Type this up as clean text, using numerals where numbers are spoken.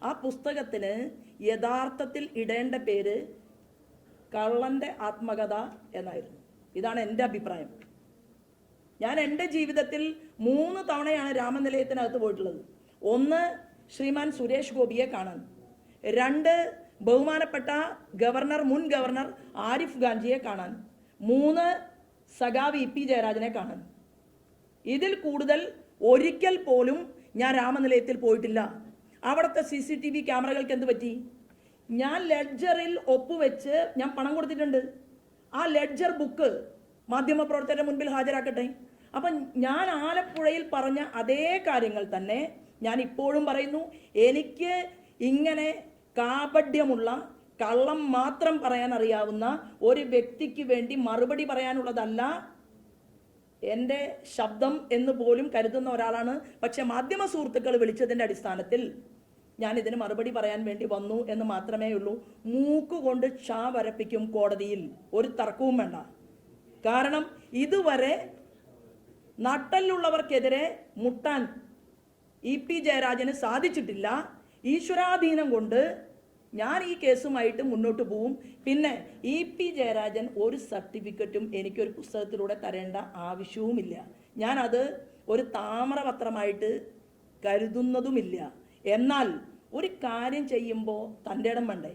ആ പുസ്തകത്തിന് യഥാർത്ഥത്തിൽ ഇടേണ്ട പേര് കള്ളൻ്റെ ആത്മകഥ എന്നായിരുന്നു. ഇതാണ് എൻ്റെ അഭിപ്രായം. ഞാൻ എൻ്റെ ജീവിതത്തിൽ 3 തവണയാണ് രാമനിലയത്തിനകത്ത് പോയിട്ടുള്ളത്. 1, ശ്രീമാൻ സുരേഷ് ഗോപിയെ കാണാൻ. 2, ബഹുമാനപ്പെട്ട മുൻ ഗവർണർ ആരിഫ് ഖാൻജിയെ കാണാൻ. 3, സഖാവ് ഇ പി ജയരാജനെ കാണാൻ. ഇതിൽ കൂടുതൽ ഒരിക്കൽ പോലും ഞാൻ രാമനിലയത്തിൽ പോയിട്ടില്ല. അവിടുത്തെ CCTV ക്യാമറകൾക്ക് എന്ത് പറ്റി? ഞാൻ ലെഡ്ജറിൽ ഒപ്പുവെച്ച് ഞാൻ പണം കൊടുത്തിട്ടുണ്ട്. ആ ലെഡ്ജർ ബുക്ക് മാധ്യമപ്രവർത്തകരുടെ മുൻപിൽ ഹാജരാക്കട്ടെ. അപ്പം ഞാൻ ആലപ്പുഴയിൽ പറഞ്ഞ അതേ കാര്യങ്ങൾ തന്നെ ഞാൻ ഇപ്പോഴും പറയുന്നു. എനിക്ക് ഇങ്ങനെ കാപഢ്യമുള്ള, കള്ളം മാത്രം പറയാൻ അറിയാവുന്ന ഒരു വ്യക്തിക്ക് വേണ്ടി മറുപടി പറയാനുള്ളതല്ല എൻ്റെ ശബ്ദം എന്ന് പോലും കരുതുന്ന ഒരാളാണ്. പക്ഷെ മാധ്യമ സുഹൃത്തുക്കൾ വിളിച്ചതിൻ്റെ അടിസ്ഥാനത്തിൽ ഞാൻ ഇതിന് മറുപടി പറയാൻ വേണ്ടി വന്നു എന്ന് മാത്രമേ ഉള്ളൂ. മൂക്കുകൊണ്ട് ക്ഷ വരപ്പിക്കും കോടതിയിൽ, ഒരു തർക്കവും വേണ്ട. കാരണം ഇതുവരെ നട്ടലുള്ളവർക്കെതിരെ മുട്ടാൻ ഇ പി ജയരാജന് സാധിച്ചിട്ടില്ല. ഈശ്വരാധീനം കൊണ്ട് ഞാൻ ഈ കേസുമായിട്ട് മുന്നോട്ട് പോവും. പിന്നെ ഇ പി ജയരാജൻ ഒരു സർട്ടിഫിക്കറ്റും എനിക്കൊരു പുസ്തകത്തിലൂടെ തരേണ്ട ആവശ്യവുമില്ല. ഞാനത് ഒരു താമ്രപത്രമായിട്ട് കരുതുന്നതുമില്ല. എന്നാൽ ഒരു കാര്യം ചെയ്യുമ്പോൾ തൻ്റെ ഇടം വേണ്ടേ?